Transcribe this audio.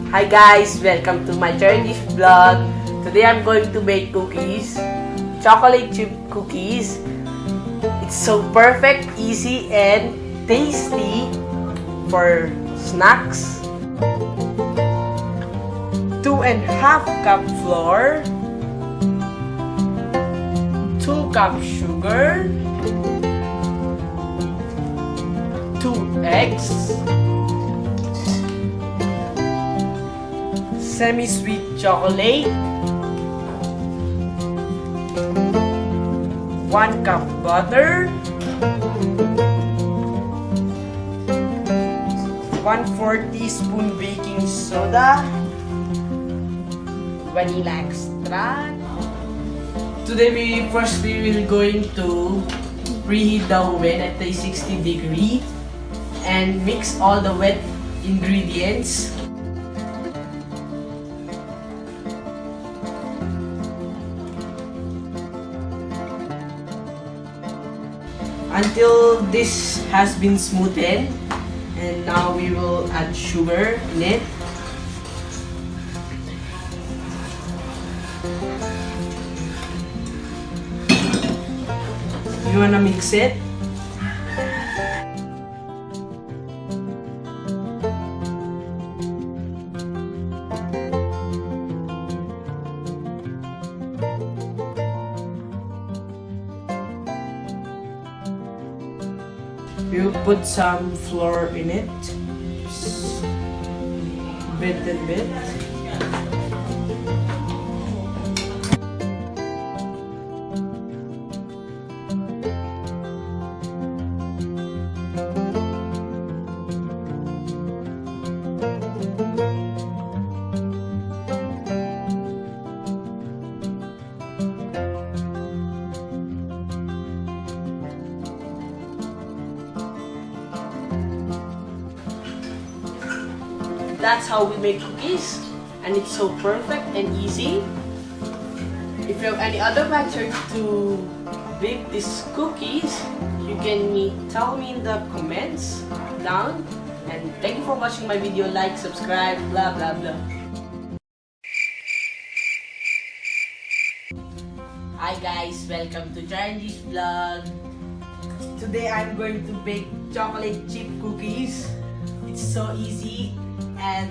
Hi guys! Welcome to my Jeev vlog. Today I'm going to bake cookies. Chocolate chip cookies. It's so perfect, easy, and tasty for snacks. 2.5 cup flour. 2 cup sugar. 2 eggs. Semi-sweet chocolate, 1 cup butter, 1/4 teaspoon baking soda, vanilla extract. Today we will going to preheat the oven at 360 degree and mix all the wet ingredients. Until this has been smoothened, and now we will add sugar in it. You wanna mix it? You put some flour in it, just bit and bit. That's how we make cookies, and it's so perfect and easy. If you have any other method to bake these cookies, you can tell me in the comments down. And thank you for watching my video. Like, subscribe, blah blah blah. Hi guys, welcome to Jeev's vlog. Today I'm going to bake chocolate chip cookies. It's so easy and